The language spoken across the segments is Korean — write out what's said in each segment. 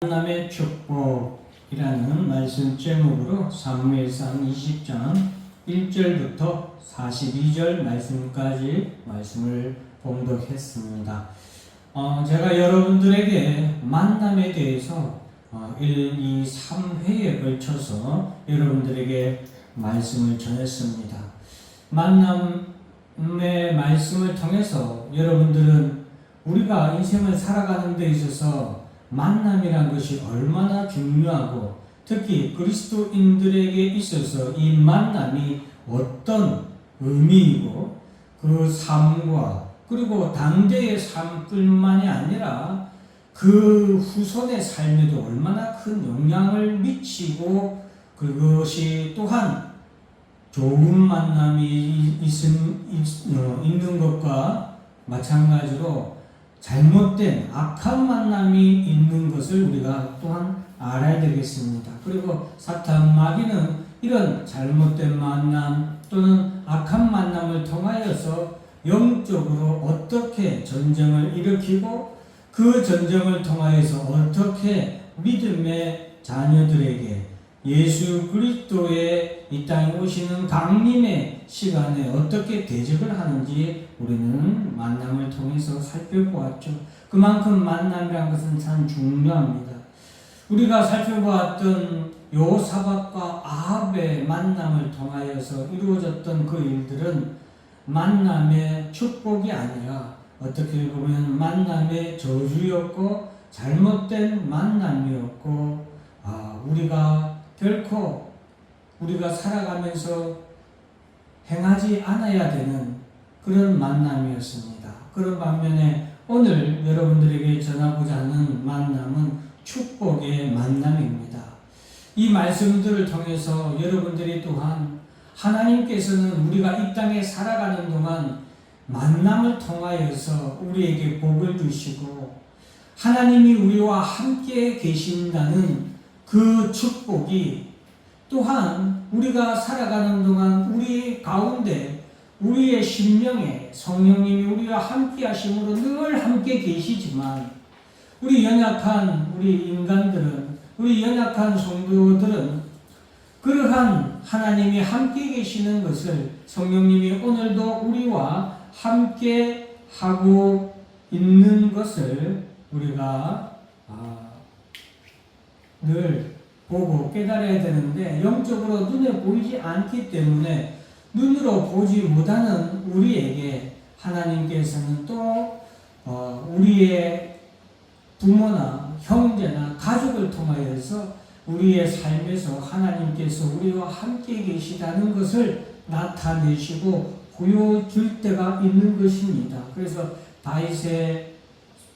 만남의 축복이라는 말씀 제목으로 사무엘상 20장 1절부터 42절 말씀까지 말씀을 봉독했습니다. 제가 여러분들에게 만남에 대해서 1, 2, 3회에 걸쳐서 여러분들에게 말씀을 전했습니다. 만남의 말씀을 통해서 여러분들은 우리가 인생을 살아가는 데 있어서 만남이란 것이 얼마나 중요하고 특히 그리스도인들에게 있어서 이 만남이 어떤 의미이고 그 삶과 그리고 당대의 삶뿐만이 아니라 그 후손의 삶에도 얼마나 큰 영향을 미치고 그것이 또한 좋은 만남이 있는 것과 마찬가지로 잘못된 악한 만남이 있는 것을 우리가 또한 알아야 되겠습니다. 그리고 사탄 마귀는 이런 잘못된 만남 또는 악한 만남을 통하여서 영적으로 어떻게 전쟁을 일으키고 그 전쟁을 통하여서 어떻게 믿음의 자녀들에게 예수 그리스도의 이 땅에 오시는 강림의 시간에 어떻게 대적을 하는지 우리는 만남을 통해서 살펴보았죠. 그만큼 만남이라는 것은 참 중요합니다. 우리가 살펴보았던 여호사밧과 아합의 만남을 통하여서 이루어졌던 그 일들은 만남의 축복이 아니라 어떻게 보면 만남의 저주였고 잘못된 만남이었고 우리가 결코 우리가 살아가면서 행하지 않아야 되는 그런 만남이었습니다. 그런 반면에 오늘 여러분들에게 전하고자 하는 만남은 축복의 만남입니다. 이 말씀들을 통해서 여러분들이 또한 하나님께서는 우리가 이 땅에 살아가는 동안 만남을 통하여서 우리에게 복을 주시고 하나님이 우리와 함께 계신다는 그 축복이 또한 우리가 살아가는 동안 우리 가운데 우리의 심령에 성령님이 우리와 함께 하심으로 늘 함께 계시지만 우리 연약한 우리 인간들은 우리 연약한 성도들은 그러한 하나님이 함께 계시는 것을 성령님이 오늘도 우리와 함께 하고 있는 것을 우리가 늘 보고 깨달아야 되는데 영적으로 눈에 보이지 않기 때문에 눈으로 보지 못하는 우리에게 하나님께서는 또 우리의 부모나 형제나 가족을 통하여서 우리의 삶에서 하나님께서 우리와 함께 계시다는 것을 나타내시고 보여줄 때가 있는 것입니다. 그래서 다윗의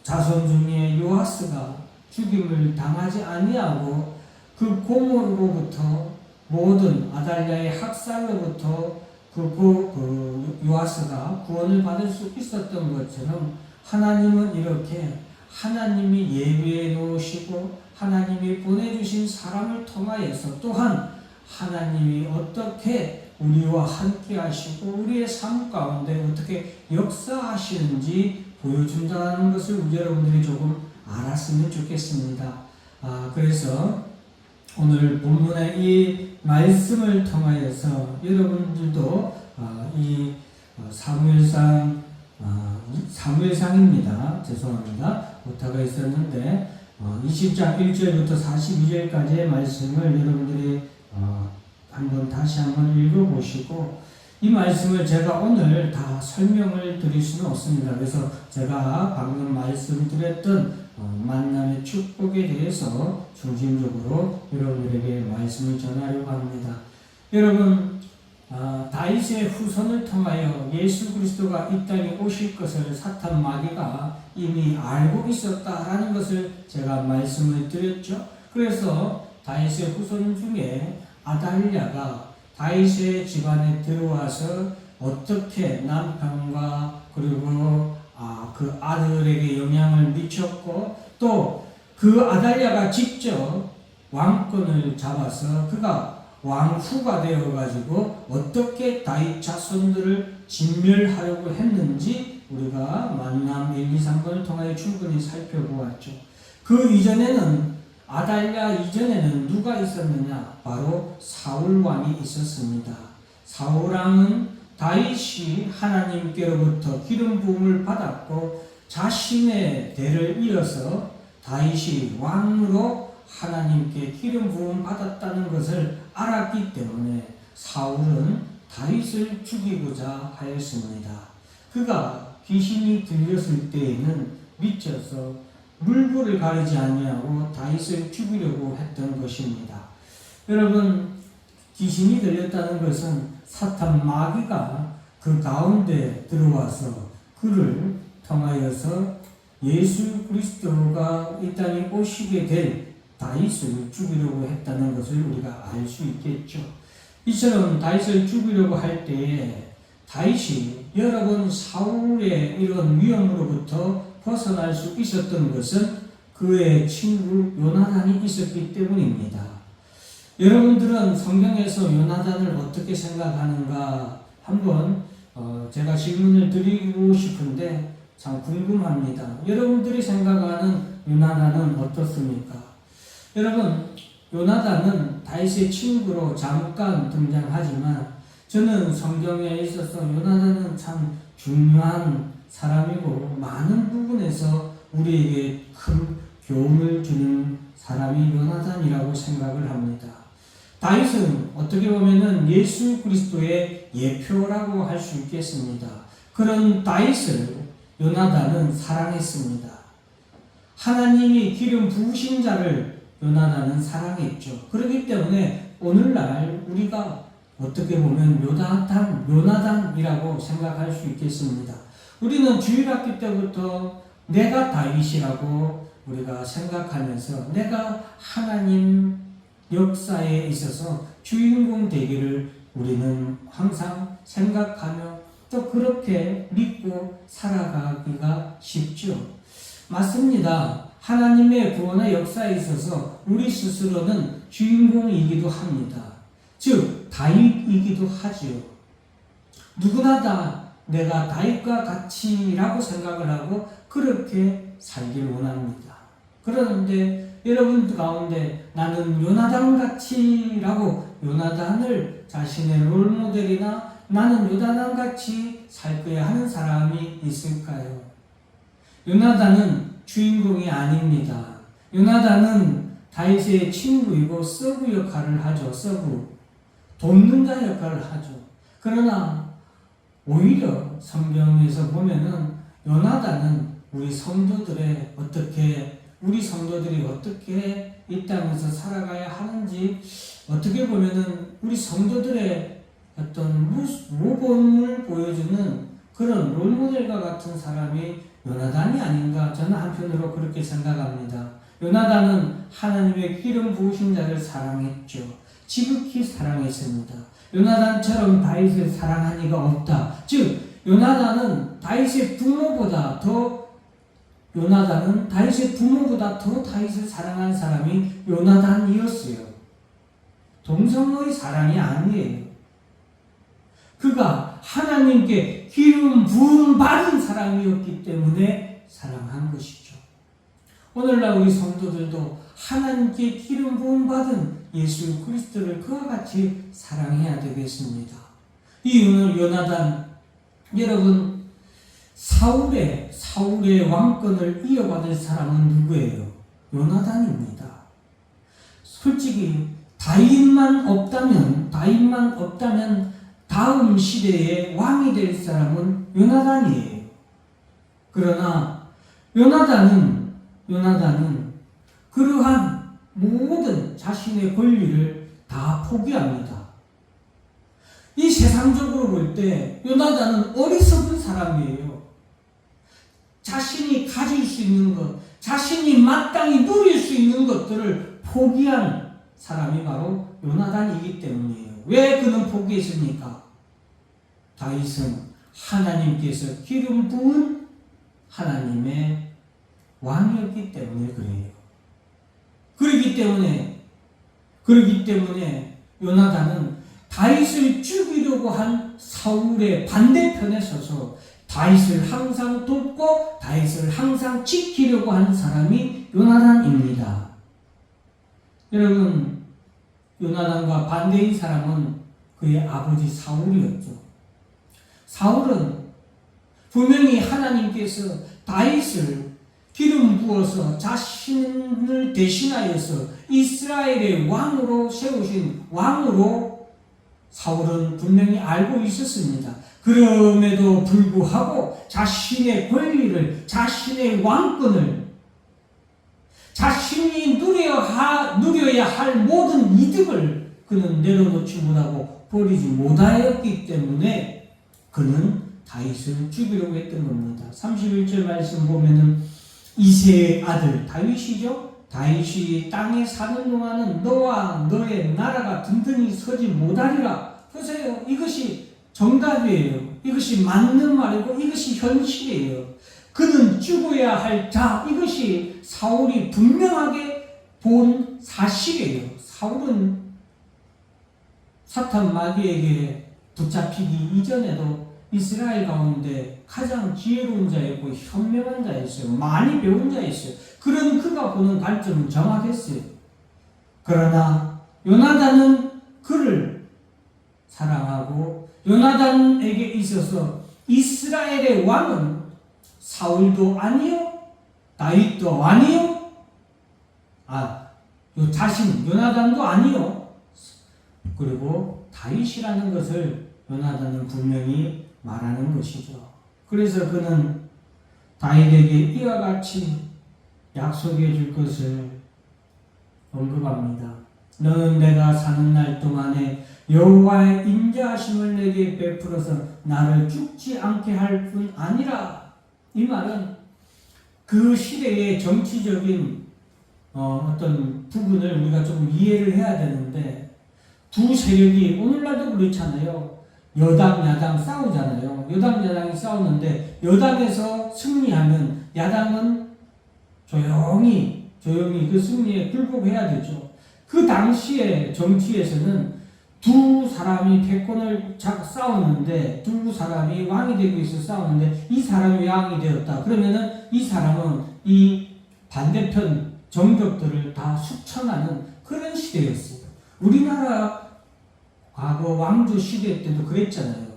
자손 중에 요아스가 죽임을 당하지 아니하고 그 고모로부터 모든 아달랴의 학살로부터 그 요아스가 구원을 받을 수 있었던 것처럼 하나님은 이렇게 하나님이 예비해 놓으시고 하나님이 보내주신 사람을 통하여서 또한 하나님이 어떻게 우리와 함께 하시고 우리의 삶 가운데 어떻게 역사하시는지 보여준다는 것을 여러분들이 조금 알았으면 좋겠습니다. 그래서 오늘 본문의 이 말씀을 통하여서 여러분들도 이 사무엘상입니다. 죄송합니다. 오타가 있었는데 20장 1절부터 42절까지의 말씀을 여러분들이 다시 한번 읽어보시고 이 말씀을 제가 오늘 다 설명을 드릴 수는 없습니다. 그래서 제가 방금 말씀드렸던 만남의 축복에 대해서 중심적으로 여러분들에게 말씀을 전하려고 합니다. 여러분 다윗의 후손을 통하여 예수 그리스도가 이 땅에 오실 것을 사탄 마귀가 이미 알고 있었다라는 것을 제가 말씀을 드렸죠. 그래서 다윗의 후손 중에 아달랴가 다윗의 집안에 들어와서 어떻게 남편과 그리고 그 아들에게 영향을 미쳤고 또 그 아달랴가 직접 왕권을 잡아서 그가 왕후가 되어가지고 어떻게 다윗 자손들을 진멸하려고 했는지 우리가 만남 1, 2, 3번을 통하여 충분히 살펴보았죠. 그 이전에는 아달랴 이전에는 누가 있었느냐? 바로 사울 왕이 있었습니다. 사울 왕은 다윗이 하나님께로부터 기름 부음을 받았고 자신의 대를 이어서 다윗이 왕으로 하나님께 기름 부음 받았다는 것을 알았기 때문에 사울은 다윗을 죽이고자 하였습니다. 그가 귀신이 들렸을 때에는 미쳐서 물불을 가리지 아니하고 다윗을 죽이려고 했던 것입니다. 여러분, 귀신이 들렸다는 것은 사탄 마귀가 그 가운데 들어와서 그를 통하여서 예수 그리스도가 이 땅에 오시게 될 다윗을 죽이려고 했다는 것을 우리가 알 수 있겠죠. 이처럼 다윗을 죽이려고 할 때에 다윗이 여러 번 사울의 이런 위험으로부터 벗어날 수 있었던 것은 그의 친구 요나단이 있었기 때문입니다. 여러분들은 성경에서 요나단을 어떻게 생각하는가 한번 제가 질문을 드리고 싶은데 참 궁금합니다. 여러분들이 생각하는 요나단은 어떻습니까? 여러분, 요나단은 다윗의 친구로 잠깐 등장하지만 저는 성경에 있어서 요나단은 참 중요한 사람이고 많은 부분에서 우리에게 큰 교훈을 주는 사람이 요나단이라고 생각을 합니다. 다윗은 어떻게 보면은 예수 그리스도의 예표라고 할 수 있겠습니다. 그런 다윗을 요나단은 사랑했습니다. 하나님이 기름 부으신 자를 요나단은 사랑했죠. 그렇기 때문에 오늘날 우리가 어떻게 보면 요나단이라고 생각할 수 있겠습니다. 우리는 주일학교 때부터 내가 다윗이라고 우리가 생각하면서 내가 하나님 역사에 있어서 주인공 되기를 우리는 항상 생각하며 또 그렇게 믿고 살아가기가 쉽죠. 맞습니다. 하나님의 구원의 역사에 있어서 우리 스스로는 주인공이기도 합니다. 즉 다윗이기도 하지요. 누구나 다 내가 다윗과 같이라고 생각을 하고 그렇게 살길 원합니다. 그런데 여러분 가운데 나는 요나단 같이라고 요나단을 자신의 롤모델이나 나는 요나단 같이 살 거야 하는 사람이 있을까요? 요나단은 주인공이 아닙니다. 요나단은 다윗의 친구이고 서브 역할을 하죠. 서브. 돕는 자 역할을 하죠. 그러나 오히려 성경에서 보면은 요나단은 우리 성도들이 어떻게 이 땅에서 살아가야 하는지 어떻게 보면은 우리 성도들의 어떤 모범을 보여주는 그런 롤모델과 같은 사람이 요나단이 아닌가 저는 한편으로 그렇게 생각합니다. 요나단은 하나님의 기름 부으신 자를 사랑했죠. 지극히 사랑했습니다. 요나단처럼 다윗을 사랑한 이가 없다. 즉 요나단은 다윗의 부모보다 더 다윗을 사랑한 사람이 요나단이었어요. 동성의 사랑이 아니에요. 그가 하나님께 기름 부음 받은 사람이었기 때문에 사랑한 것이죠. 오늘날 우리 성도들도 하나님께 기름 부음 받은 예수 그리스도를 그와 같이 사랑해야 되겠습니다. 이 요나단, 여러분 사울의 왕권을 이어받을 사람은 누구예요? 요나단입니다. 솔직히 다윗만 없다면 다음 시대에 왕이 될 사람은 요나단이에요. 그러나 요나단은 그러한 모든 자신의 권리를 다 포기합니다. 이 세상적으로 볼 때 요나단은 어리석은 사람이에요. 자신이 가질 수 있는 것, 자신이 마땅히 누릴 수 있는 것들을 포기한 사람이 바로 요나단이기 때문이에요. 왜 그는 포기했습니까? 다윗은 하나님께서 기름 부은 하나님의 왕이었기 때문에 그래요. 그렇기 때문에 요나단은 다윗을 죽이려고 한 사울의 반대편에 서서 다윗을 항상 돕고 다윗을 항상 지키려고 한 사람이 요나단입니다. 여러분, 요나단과 반대인 사람은 그의 아버지 사울이었죠. 사울은 분명히 하나님께서 다윗을 기름 부어서 자신을 대신하여서 이스라엘의 왕으로 세우신 왕으로 사울은 분명히 알고 있었습니다. 그럼에도 불구하고 자신의 권리를, 자신의 왕권을, 자신이 누려야 할 모든 이득을 그는 내려놓지 못하고 버리지 못하였기 때문에 그는 다윗을 죽이려고 했던 겁니다. 31절 말씀 보면은 이새의 아들 다윗이죠. 다윗이 땅에 사는 동안은 너와 너의 나라가 든든히 서지 못하리라. 보세요. 이것이 정답이에요. 이것이 맞는 말이고 이것이 현실이에요. 그는 죽어야 할 자. 이것이 사울이 분명하게 본 사실이에요. 사울은 사탄 마귀에게 붙잡히기 이전에도 이스라엘 가운데 가장 지혜로운 자였고 현명한 자였어요. 많이 배운 자였어요. 그런 그가 보는 관점은 정확했어요. 그러나 요나단은 그를 사랑하고 요나단에게 있어서 이스라엘의 왕은 사울도 아니요 다윗도 아니요 요나단도 아니요 그리고 다윗이라는 것을 요나단은 분명히 말하는 것이죠. 그래서 그는 다윗에게 이와 같이 약속해 줄 것을 언급합니다. 너는 내가 사는 날 동안에 여호와의 인자하심을 내게 베풀어서 나를 죽지 않게 할 뿐 아니라. 이 말은 그 시대의 정치적인 어떤 부분을 우리가 좀 이해를 해야 되는데, 두 세력이 오늘날도 그렇잖아요. 여당 야당 싸우잖아요. 여당 야당이 싸우는데 여당에서 승리하면 야당은 조용히 그 승리에 굴복해야 되죠. 그 당시에 정치에서는 두 사람이 패권을 싸우는데, 두 사람이 왕이 되고 있어 싸우는데 이 사람이 왕이 되었다. 그러면은 이 사람은 이 반대편 정적들을 다 숙청하는 그런 시대였어요. 우리나라 과거 왕조 시대 때도 그랬잖아요.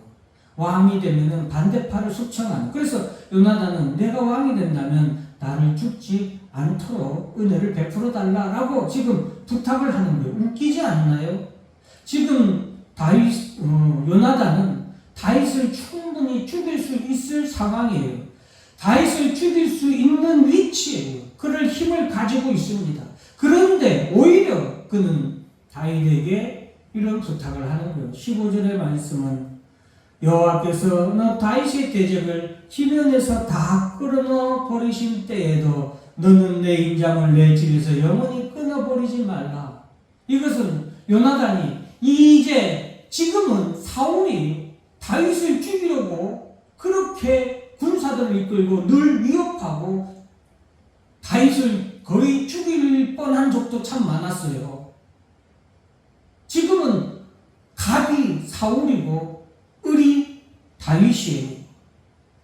왕이 되면은 반대파를 숙청하는. 그래서 요나단은 내가 왕이 된다면 나를 죽지 않도록 은혜를 베풀어 달라라고 지금 부탁을 하는 거예요. 웃기지 않나요? 지금 요나단은 다윗을 충분히 죽일 수 있을 상황이에요. 다윗을 죽일 수 있는 위치예요. 그럴 힘을 가지고 있습니다. 그런데 오히려 그는 다윗에게 이런 부탁을 하는 거예요. 15절의 말씀은 여호와께서 너 다윗의 대적을 기면에서 다 끌어넣어 버리실 때에도 너는 내 인장을 내 집에서 영원히 끊어버리지 말라. 이것은 요나단이 이제 지금은 사울이 다윗을 죽이려고 그렇게 군사들을 이끌고 늘 위협하고 다윗을 거의 죽일 뻔한 적도 참 많았어요. 지금은 갑이 사울이고 을이 다윗이에요.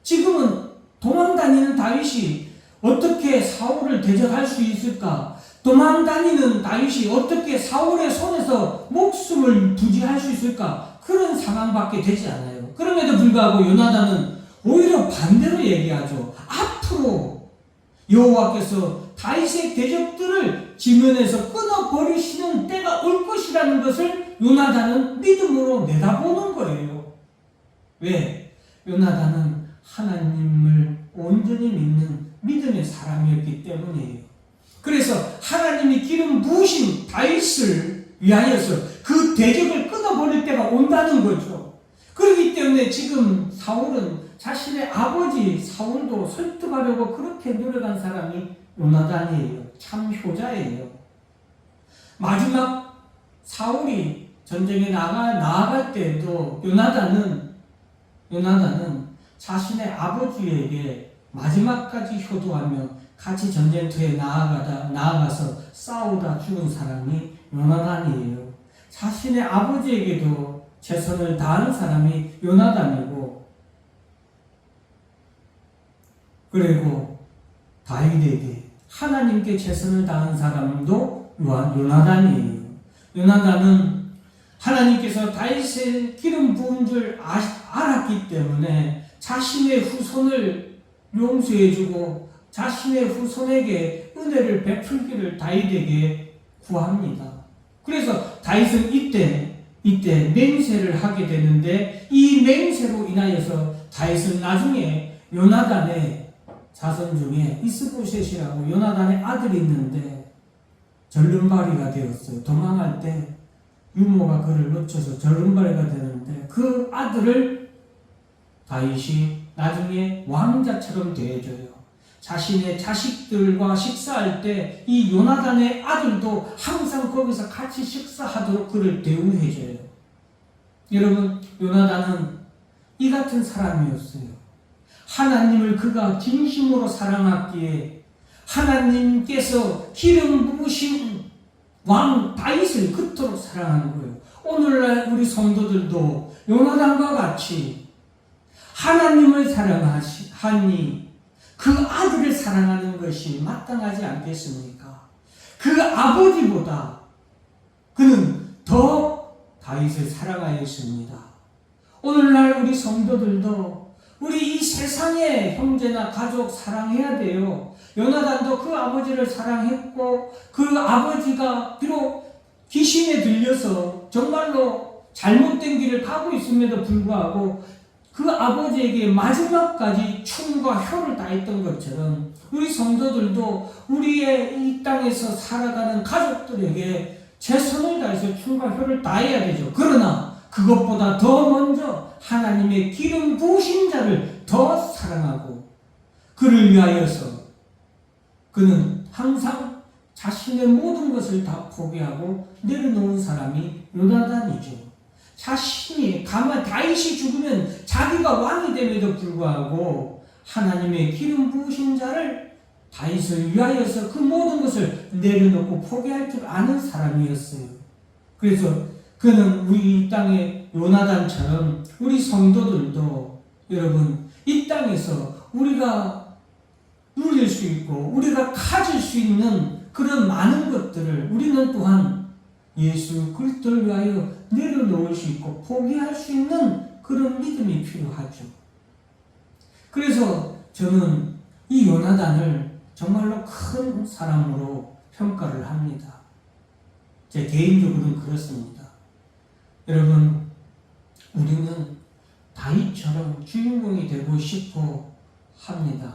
지금은 도망다니는 다윗이 어떻게 사울을 대적할 수 있을까? 도망다니는 다윗이 어떻게 사울의 손에서 목숨을 부지할 수 있을까? 그런 상황밖에 되지 않아요. 그럼에도 불구하고 요나단은 오히려 반대로 얘기하죠. 앞으로 여호와께서 다윗의 대적들을 지면에서 끊어버리시는 때가 올 것이라는 것을 요나단은 믿음으로 내다보는 거예요. 왜? 요나단은 하나님을 온전히 믿는 믿음의 사람이었기 때문이에요. 그래서 하나님이 기름 부으신 다윗을 위하여서 그 대적을 끊어버릴 때가 온다는 거죠. 그렇기 때문에 지금 사울은 자신의 아버지 사울도 설득하려고 그렇게 노력한 사람이 요나단이에요. 참 효자예요. 마지막 사울이 전쟁에 나아갈 때에도 요나단은 자신의 아버지에게 마지막까지 효도하며 같이 전쟁터에 나아가서 싸우다 죽은 사람이 요나단이에요. 자신의 아버지에게도 최선을 다한 사람이 요나단이고, 그리고 다윗에게 하나님께 최선을 다한 사람도 요나단이에요. 요나단은 하나님께서 다윗의 기름 부은 줄 알았기 때문에 자신의 후손을 용서해주고 자신의 후손에게 은혜를 베풀기를 다윗에게 구합니다. 그래서 다윗은 이때 맹세를 하게 되는데, 이 맹세로 인하여서 다윗은 나중에 요나단의 자손 중에 이스보셋이라고 요나단의 아들이 있는데 절름발이가 되었어요. 도망할 때 유모가 그를 놓쳐서 절름발이가 되는데, 그 아들을 다윗이 나중에 왕자처럼 대해줘요. 자신의 자식들과 식사할 때 이 요나단의 아들도 항상 거기서 같이 식사하도록 그를 대우해줘요. 여러분, 요나단은 이 같은 사람이었어요. 하나님을 그가 진심으로 사랑했기에 하나님께서 기름 부으신 왕 다윗을 그토록 사랑하는 거예요. 오늘날 우리 성도들도 요나단과 같이 하나님을 사랑하니 그 아들을 사랑하는 것이 마땅하지 않겠습니까? 그 아버지보다 그는 더 다윗을 사랑하였습니다. 오늘날 우리 성도들도 우리 이 세상의 형제나 가족 사랑해야 돼요. 요나단도 그 아버지를 사랑했고, 그 아버지가 비록 귀신에 들려서 정말로 잘못된 길을 가고 있음에도 불구하고 그 아버지에게 마지막까지 충과 효를 다했던 것처럼 우리 성도들도 우리의 이 땅에서 살아가는 가족들에게 최선을 다해서 충과 효를 다해야 되죠. 그러나 그것보다 더 먼저 하나님의 기름 부으신 자를 더 사랑하고, 그를 위하여서 그는 항상 자신의 모든 것을 다 포기하고 내려놓은 사람이 요나단이죠. 자신이 가만 다윗이 죽으면 자기가 왕이 됨에도 불구하고 하나님의 기름 부으신 자를 다윗을 위하여서 그 모든 것을 내려놓고 포기할 줄 아는 사람이었어요. 그래서 그는 우리 이 땅의 요나단처럼 우리 성도들도 여러분 이 땅에서 우리가 누릴 수 있고 우리가 가질 수 있는 그런 많은 것들을 우리는 또한 예수 그리스도를 위하여 내려놓을 수 있고 포기할 수 있는 그런 믿음이 필요하죠. 그래서 저는 이 요나단을 정말로 큰 사람으로 평가를 합니다. 제 개인적으로는 그렇습니다. 여러분, 우리는 다윗처럼 주인공이 되고 싶어 합니다.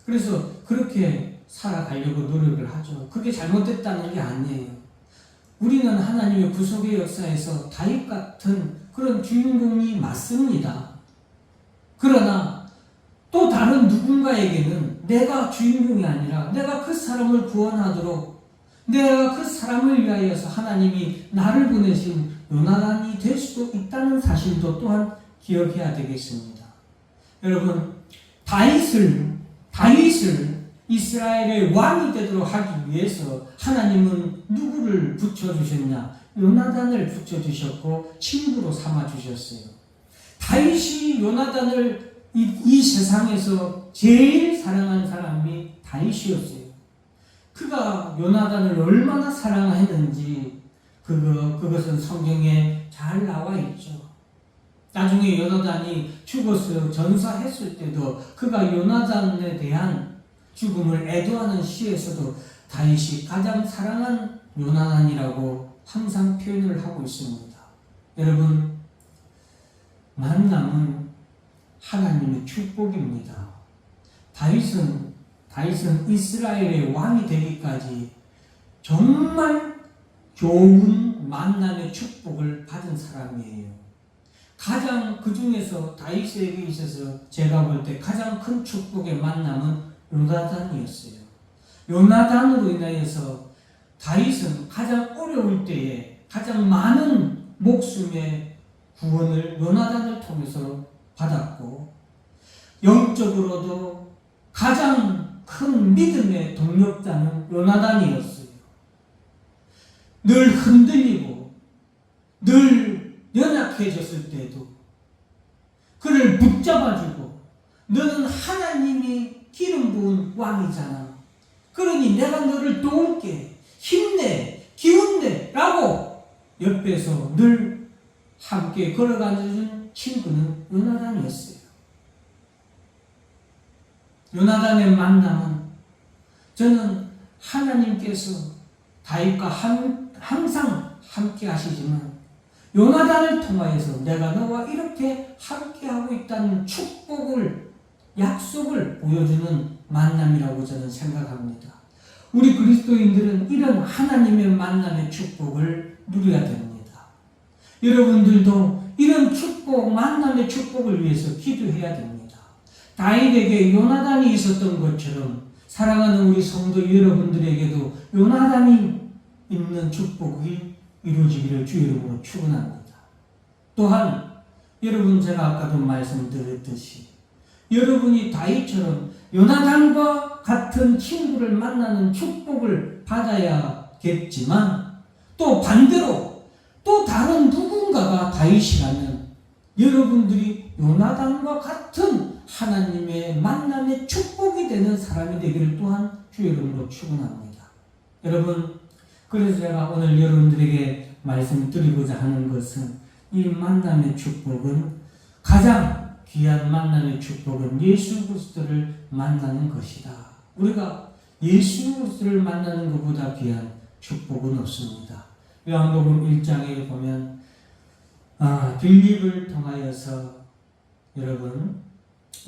그래서 그렇게 살아가려고 노력을 하죠. 그게 잘못됐다는 게 아니에요. 우리는 하나님의 구속의 역사에서 다윗 같은 그런 주인공이 맞습니다. 그러나 또 다른 누군가에게는 내가 주인공이 아니라 내가 그 사람을 구원하도록 내가 그 사람을 위하여서 하나님이 나를 보내신 요나단이 될 수도 있다는 사실도 또한 기억해야 되겠습니다. 여러분, 다윗을 이스라엘의 왕이 되도록 하기 위해서 하나님은 누구를 붙여주셨냐? 요나단을 붙여주셨고 친구로 삼아주셨어요. 다윗이 요나단을 이 세상에서 제일 사랑한 사람이 다윗이었어요. 그가 요나단을 얼마나 사랑했는지 그것은 성경에 잘 나와 있죠. 나중에 요나단이 죽어서 전사했을 때도 그가 요나단에 대한 죽음을 애도하는 시에서도 다윗이 가장 사랑한 요나단이라고 항상 표현을 하고 있습니다. 여러분, 만남은 하나님의 축복입니다. 다윗은 이스라엘의 왕이 되기까지 정말 좋은 만남의 축복을 받은 사람이에요. 가장 그 중에서 다윗에게 있어서 제가 볼 때 가장 큰 축복의 만남은 요나단이었어요. 요나단으로 인하여서 다윗은 가장 어려울 때에 가장 많은 목숨의 구원을 요나단을 통해서 받았고, 영적으로도 가장 큰 믿음의 동력자는 요나단이었어요. 늘 흔들리고 늘 연약해졌을 때도 그를 붙잡아주고, 너는 하나님이 기름 부은 왕이잖아. 그러니 내가 너를 도울게. 힘내. 옆에서 늘 함께 걸어가는 친구는 요나단이었어요. 요나단의 만남은 저는 하나님께서 다윗과 항상 함께 하시지만 요나단을 통하여서 내가 너와 이렇게 함께하고 있다는 축복을, 약속을 보여주는 만남이라고 저는 생각합니다. 우리 그리스도인들은 이런 하나님의 만남의 축복을 누려야 됩니다. 여러분들도 이런 축복, 만남의 축복을 위해서 기도해야 됩니다. 다윗에게 요나단이 있었던 것처럼 사랑하는 우리 성도 여러분들에게도 요나단이 있는 축복이 이루어지기를 주 이름으로 축원합니다. 또한 여러분, 제가 아까도 말씀드렸듯이 여러분이 다윗처럼 요나단과 같은 친구를 만나는 축복을 받아야겠지만 또 반대로 또 다른 누군가가 다윗이라면 여러분들이 요나단과 같은 하나님의 만남의 축복이 되는 사람이 되기를 또한 주 이름으로 축원합니다. 여러분, 그래서 제가 오늘 여러분들에게 말씀드리고자 하는 것은 이 만남의 축복은, 가장 귀한 만남의 축복은 예수 그리스도를 만나는 것이다. 우리가 예수 그리스도를 만나는 것보다 귀한 축복은 없습니다. 요한복음 1장에 보면 빌립을 통하여서 여러분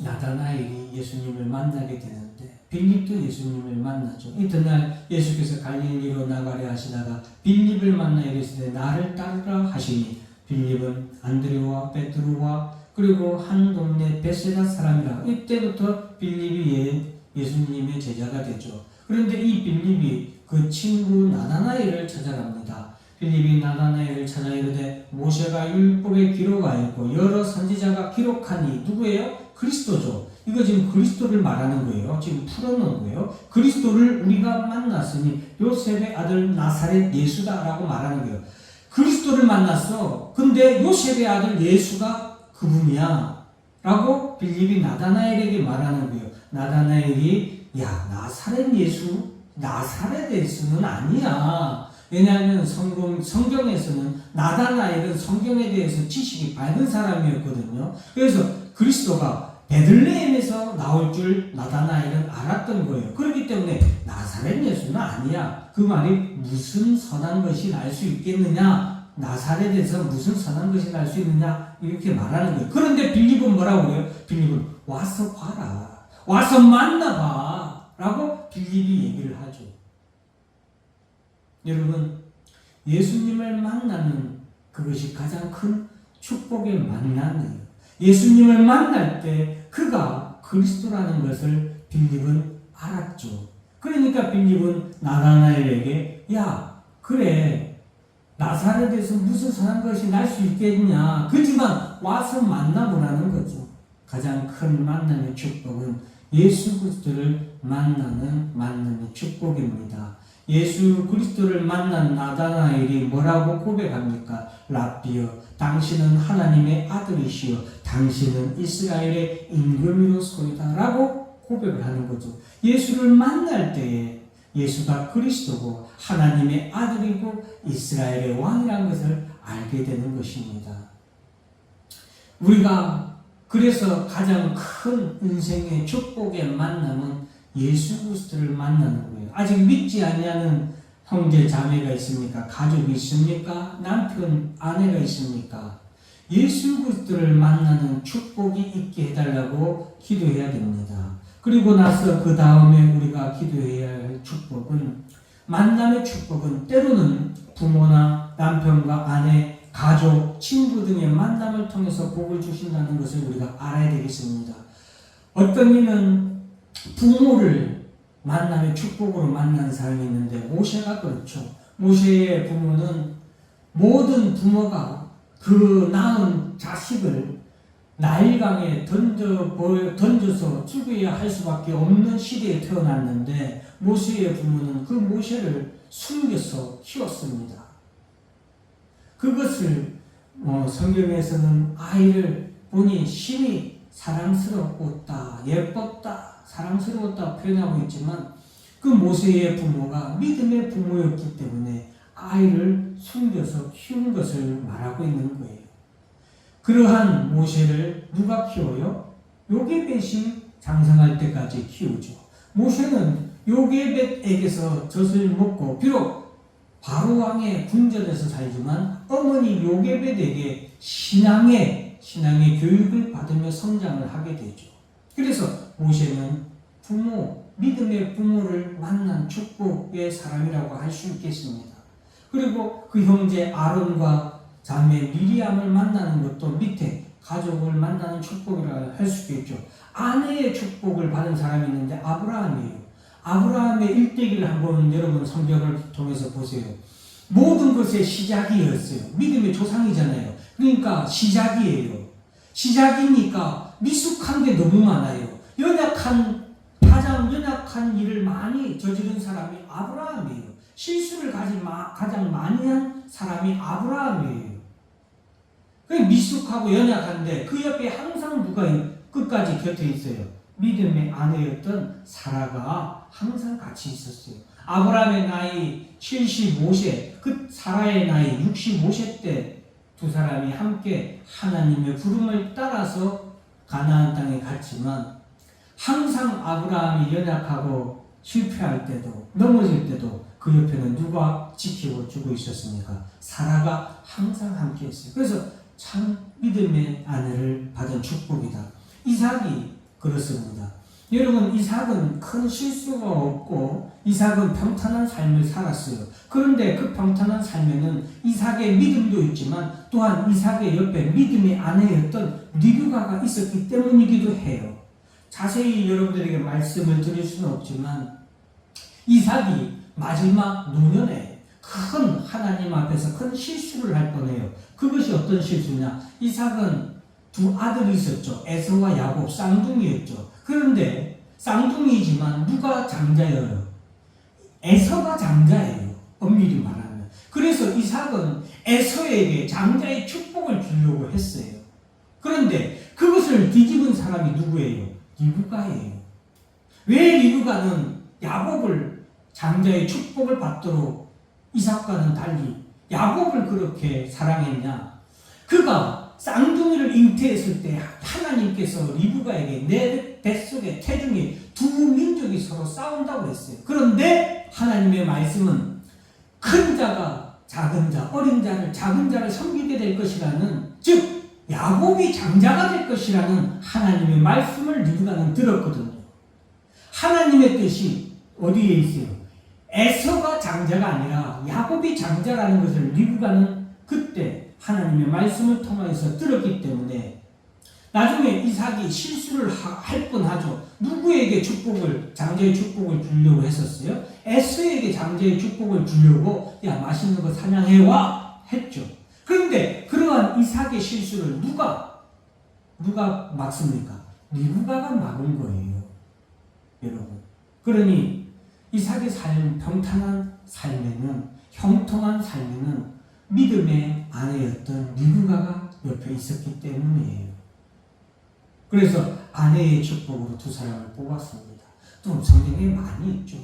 나다나엘이 예수님을 만나게 되는데 빌립도 예수님을 만나죠. 이튿날 예수께서 갈릴리로 나가려 하시다가 빌립을 만나 이르시되 나를 따르라 하시니 빌립은 안드레와 베드로와 그리고 한 동네 베세다 사람이라. 이때부터 빌립이 예수님의 제자가 되죠. 그런데 이 빌립이 그 친구 나다나엘을 찾아갑니다. 빌립이 나다나엘을 찾아 이르되 모세가 율법에 기록하였고 여러 선지자가 기록하니 누구예요? 그리스도죠. 이거 지금 그리스도를 말하는 거예요. 지금 풀어놓은 거예요. 그리스도를 우리가 만났으니 요셉의 아들 나사렛 예수다라고 말하는 거예요. 그리스도를 만났어. 근데 요셉의 아들 예수가 그분이야 라고 빌립이 나다나엘에게 말하는 거예요. 나다나엘이 야, 나사렛 예수, 나사렛 예수는 아니야. 왜냐하면 성경에서는 나다나엘은 성경에 대해서 지식이 밝은 사람이었거든요. 그래서 그리스도가 베들레헴에서 나올 줄 나다나엘은 알았던 거예요. 그렇기 때문에 나사렛 예수는 아니야. 그 말이 무슨 선한 것이 날 수 있겠느냐? 나사렛에서 무슨 선한 것이 날 수 있느냐? 이렇게 말하는 거예요. 그런데 빌립은 뭐라고 그래요? 빌립은 와서 봐라. 와서 만나봐. 라고 빌립이 얘기를 하죠. 여러분, 예수님을 만나는 그것이 가장 큰 축복의 만남이에요. 예수님을 만날 때 그가 그리스도라는 것을 빌립은 알았죠. 그러니까 빌립은 나다나엘에게 야, 그래, 나사렛에서 무슨 선한 것이 날 수 있겠냐. 그렇지만 와서 만나보라는 거죠. 가장 큰 만남의 축복은 예수 그리스도를 만나는 만남의 축복입니다. 예수 그리스도를 만난 나다나엘이 뭐라고 고백합니까? 랍비여, 당신은 하나님의 아들이시여 당신은 이스라엘의 임금이로소이다 라고 고백을 하는 거죠. 예수를 만날 때에 예수가 그리스도고 하나님의 아들이고 이스라엘의 왕이라는 것을 알게 되는 것입니다. 우리가 그래서 가장 큰 인생의 축복의 만남은 예수 그리스도를 만나는 거예요. 아직 믿지 아니하는 형제 자매가 있습니까? 가족이 있습니까? 남편 아내가 있습니까? 예수 그리스도를 만나는 축복이 있게 해달라고 기도해야 됩니다. 그리고 나서 그 다음에 우리가 기도해야 할 축복은, 만남의 축복은 때로는 부모나 남편과 아내, 가족, 친구 등의 만남을 통해서 복을 주신다는 것을 우리가 알아야 되겠습니다. 어떤 이는 부모를 만남의 축복으로 만난 사람이 있는데 모세가 그렇죠. 모세의 부모는 모든 부모가 그 낳은 자식을 나일강에 던져서 죽여야 할 수밖에 없는 시대에 태어났는데 모세의 부모는 그 모세를 숨겨서 키웠습니다. 그것을 성경에서는 아이를 보니 심히 사랑스럽다, 예뻤다, 사랑스러웠다 표현하고 있지만 그 모세의 부모가 믿음의 부모였기 때문에 아이를 숨겨서 키운 것을 말하고 있는 거예요. 그러한 모세를 누가 키워요? 요게벳이 장성할 때까지 키우죠. 모세는 요게벳에게서 젖을 먹고 비록 바로 왕의 궁전에서 살지만 어머니 요게벳에게 신앙의 교육을 받으며 성장을 하게 되죠. 그래서 모세는 믿음의 부모를 만난 축복의 사람이라고 할 수 있겠습니다. 그리고 그 형제 아론과 자매 미리암을 만나는 것도 밑에 가족을 만나는 축복이라고 할 수 있겠죠. 아내의 축복을 받은 사람이 있는데 아브라함이에요. 아브라함의 일대기를 한번 여러분 성경을 통해서 보세요. 모든 것의 시작이었어요. 믿음의 조상이잖아요. 그러니까 시작이에요. 시작이니까 미숙한 게 너무 많아요. 가장 연약한 일을 많이 저지른 사람이 아브라함이에요. 실수를 가장 많이 한 사람이 아브라함이에요. 미숙하고 연약한데 그 옆에 항상 누가 끝까지 곁에 있어요. 믿음의 아내였던 사라가 항상 같이 있었어요. 아브라함의 나이 75세, 그 사라의 나이 65세 때 두 사람이 함께 하나님의 부름을 따라서 가나안 땅에 갔지만 항상 아브라함이 연약하고 실패할 때도 넘어질 때도 그 옆에는 누가 지키고 주고 있었습니까? 사라가 항상 함께 했어요. 그래서 참 믿음의 아내를 받은 축복이다. 이삭이 그렇습니다. 여러분, 이삭은 큰 실수가 없고 이삭은 평탄한 삶을 살았어요. 그런데 그 평탄한 삶에는 이삭의 믿음도 있지만 또한 이삭의 옆에 믿음의 아내였던 리브가가 있었기 때문이기도 해요. 자세히 여러분들에게 말씀을 드릴 수는 없지만 이삭이 마지막 노년에 큰 하나님 앞에서 큰 실수를 할 뻔해요. 그것이 어떤 실수냐? 이삭은 두 아들이 있었죠. 에서와 야곱, 쌍둥이였죠. 그런데 쌍둥이지만 누가 장자예요? 에서가 장자예요. 엄밀히 말하면. 그래서 이삭은 에서에게 장자의 축복을 주려고 했어요. 그런데 그것을 뒤집은 사람이 누구예요? 리브가예요. 왜 리브가는 야곱을 장자의 축복을 받도록 이삭과는 달리 야곱을 그렇게 사랑했냐? 그가 쌍둥이를 잉태했을 때 하나님께서 리브가에게 내 뱃속에 태중에 두 민족이 서로 싸운다고 했어요. 그런데 하나님의 말씀은 큰 자가 작은 자, 어린 자를 작은 자를 섬기게 될 것이라는, 즉 야곱이 장자가 될 것이라는 하나님의 말씀을 리브가는 들었거든요. 하나님의 뜻이 어디에 있어요? 에서가 장자가 아니라 야곱이 장자라는 것을 리브가는 그때 하나님의 말씀을 통해서 들었기 때문에 나중에 이삭이 실수를 할 뻔하죠. 누구에게 장자의 축복을 주려고 했었어요? 에서에게 장자의 축복을 주려고 야 맛있는 거 사냥해와 했죠. 그런데 그러한 이삭의 실수를 누가 막습니까? 리브가가 막은 거예요. 여러분. 그러니 이삭의 삶, 평탄한 삶에는, 형통한 삶에는 믿음의 아내였던 리브가가 옆에 있었기 때문이에요. 그래서 아내의 축복으로 두 사람을 뽑았습니다. 또 성경에 많이 있죠.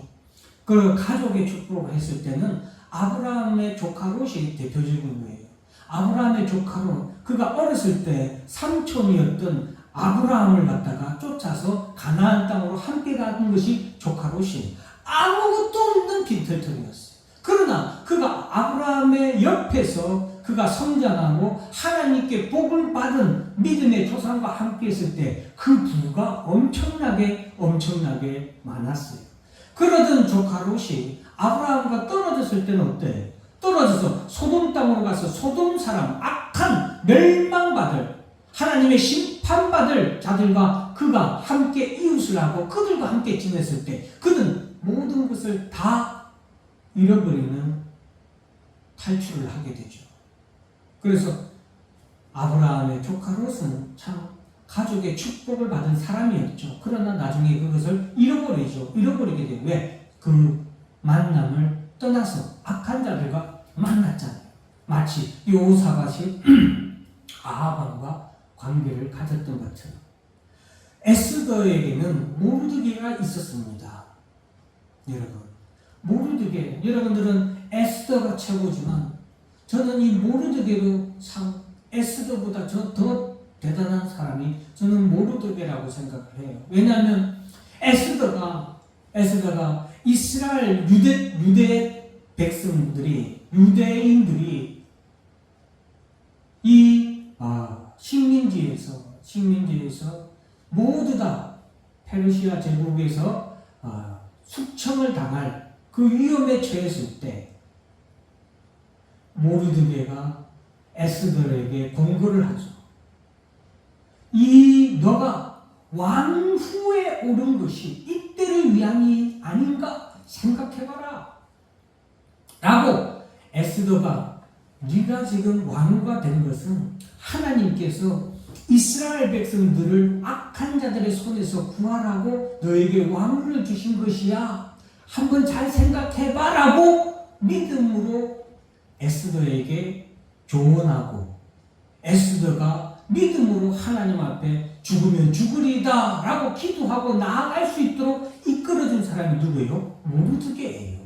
그 가족의 축복을 했을 때는 아브라함의 조카 롯이 대표적인 거예요. 아브라함의 조카 롯, 그가 어렸을 때 삼촌이었던 아브라함을 갖다가 쫓아서 가나안 땅으로 함께 가는 것이 조카 롯이에요. 아무것도 없는 빈털터리였어요. 그러나 그가 아브라함의 옆에서 그가 성장하고 하나님께 복을 받은 믿음의 조상과 함께 있을 때 그 부가 엄청나게 많았어요. 그러던 조카 롯이 아브라함과 떨어졌을 때는 어때? 떨어져서 소돔 땅으로 가서 소돔 사람, 악한 멸망받을, 하나님의 심판받을 자들과 그가 함께 이웃을 하고 그들과 함께 지냈을 때 그는 모든 것을 다 잃어버리는 탈출을 하게 되죠. 그래서 아브라함의 조카 롯은 참 가족의 축복을 받은 사람이었죠. 그러나 나중에 그것을 잃어버리게 돼요. 왜? 그 만남을 떠나서 악한 자들과 만났잖아요. 마치 여호사밧이 아하방과 관계를 가졌던 것처럼. 에스더에게는 모르드게가 있었습니다. 여러분들은 에스더가 최고지만 저는 이 모르드게도 에스더보다 더 대단한 사람이 저는 모르드게라고 생각을 해요. 왜냐하면 에스더가 이스라엘 유대 백성들이, 유대인들이 이 식민지에서 모두 다 페르시아 제국에서 숙청을 당할 그 위험에 처했을 때 모르드게가 에스더에게 공고를 하죠. 너가 왕후에 오른 것이 이때를 위함이 아닌가 생각해봐라 라고. 에스더가 네가 지금 왕후가 된 것은 하나님께서 이스라엘 백성들을 악한 자들의 손에서 구하라고 너에게 왕후를 주신 것이야. 한번 잘 생각해봐 라고 믿음으로 에스더에게 조언하고, 에스더가 믿음으로 하나님 앞에 죽으면 죽으리다 라고 기도하고 나아갈 수 있도록 이끌어준 사람이 누구예요? 모르드게예요.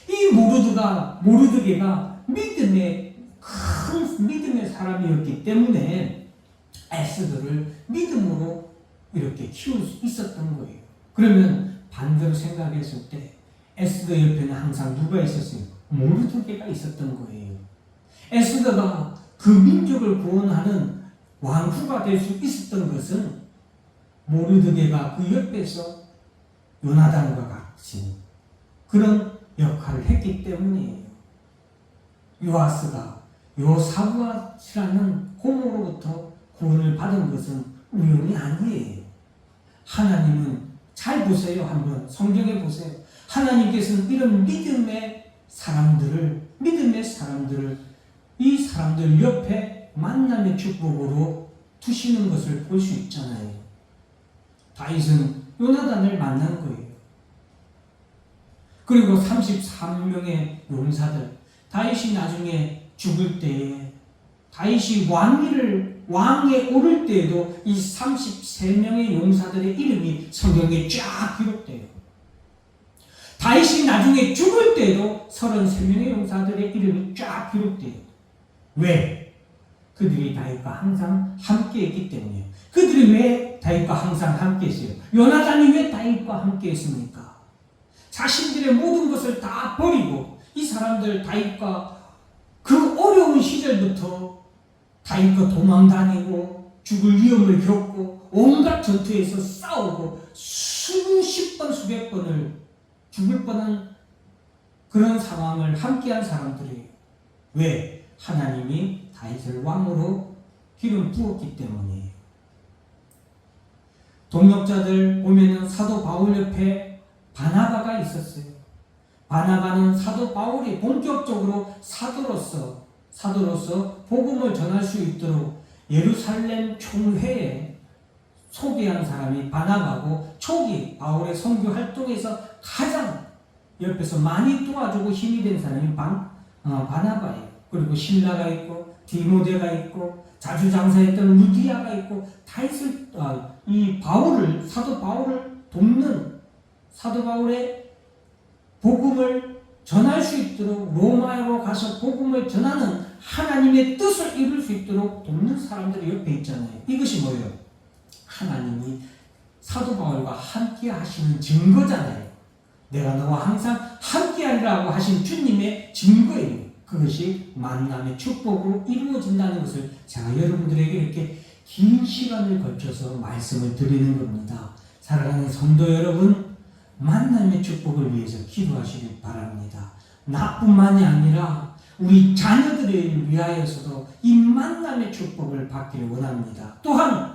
이 모르드게가 큰 믿음의 사람이었기 때문에 에스더를 믿음으로 이렇게 키울 수 있었던 거예요. 그러면 반대로 생각했을 때 에스더 옆에는 항상 누가 있었어요? 모르드게가 있었던 거예요. 에스더가 그 민족을 구원하는 왕후가 될 수 있었던 것은 모르드게가 그 옆에서 요나단과 같이 그런 역할을 했기 때문이에요. 요아스가 요사부앗이라는 고모로부터 구원을 받은 것은 우연이 아니에요. 하나님은, 잘 보세요. 한번 성경에 보세요. 하나님께서는 이런 믿음의 사람들을 이 사람들 옆에 만남의 축복으로 두시는 것을 볼 수 있잖아요. 다윗은 요나단을 만난 거예요. 그리고 33명의 용사들, 다윗이 나중에 죽을 때에, 다윗이 왕에 오를 때에도 이 33명의 용사들의 이름이 성경에 쫙 기록돼요. 다윗이 나중에 죽을 때에도 33명의 용사들의 이름이 쫙 기록돼요. 왜? 그들이 다윗과 항상 함께 했기 때문이에요. 그들이 왜 다윗과 항상 함께 했어요? 요나단이 왜 다윗과 함께 했습니까? 자신들의 모든 것을 다 버리고 이 사람들 다윗과 그 어려운 시절부터 다윗과 도망다니고 죽을 위험을 겪고 온갖 전투에서 싸우고 수십 번 수백 번을 죽을 뻔한 그런 상황을 함께한 사람들이에요. 왜? 하나님이 다윗을 왕으로 기름 부었기 때문이에요. 동역자들 보면은 사도 바울 옆에 바나바가 있었어요. 바나바는 사도 바울이 본격적으로 사도로서 복음을 전할 수 있도록 예루살렘 총회에 소개한 사람이 바나바고, 초기 바울의 선교 활동에서 가장 옆에서 많이 도와주고 힘이 된 사람이 바나바예요. 그리고 실라가 있고 디모데가 있고 자주 장사했던 루디아가 있고 다윗을 사도 바울을 돕는, 사도 바울의 복음을 전할 수 있도록 로마로 가서 복음을 전하는 하나님의 뜻을 이룰 수 있도록 돕는 사람들이 옆에 있잖아요. 이것이 뭐예요? 하나님이 사도 바울과 함께 하시는 증거잖아요. 내가 너와 항상 함께 하리라고 하신 주님의 증거예요. 그것이 만남의 축복으로 이루어진다는 것을 제가 여러분들에게 이렇게 긴 시간을 거쳐서 말씀을 드리는 겁니다. 사랑하는 성도 여러분, 만남의 축복을 위해서 기도하시길 바랍니다. 나뿐만이 아니라 우리 자녀들을 위하여서도 이 만남의 축복을 받기를 원합니다. 또한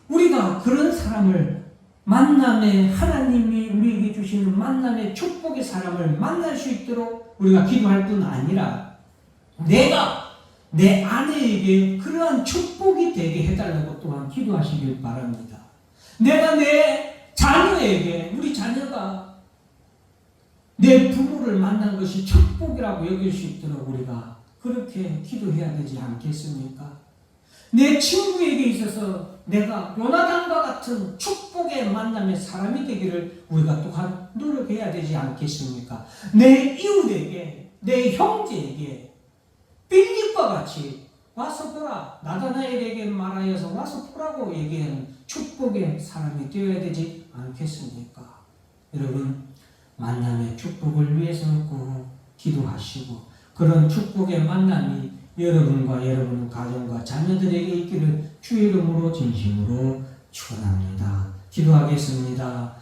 우리가 그런 사람을 하나님이 우리에게 주시는 만남의 축복의 사람을 만날 수 있도록 우리가 기도할 뿐 아니라 내가 내 아내에게 그러한 축복이 되게 해달라고 또한 기도하시길 바랍니다. 내가 내 자녀에게, 우리 자녀가 내 부모를 만난 것이 축복이라고 여길 수 있도록 우리가 그렇게 기도해야 되지 않겠습니까? 내 친구에게 있어서 내가 요나단과 같은 축복의 만남의 사람이 되기를 우리가 또한 노력해야 되지 않겠습니까? 내 이웃에게, 내 형제에게 빌립과 같이 와서 보라, 나다나엘에게 말하여서 와서 보라고 얘기하는 축복의 사람이 되어야 되지 않겠습니까? 여러분, 만남의 축복을 위해서 꼭 기도하시고 그런 축복의 만남이 여러분과 여러분 가정과 자녀들에게 있기를 주의 이름으로 진심으로 축원합니다. 기도하겠습니다.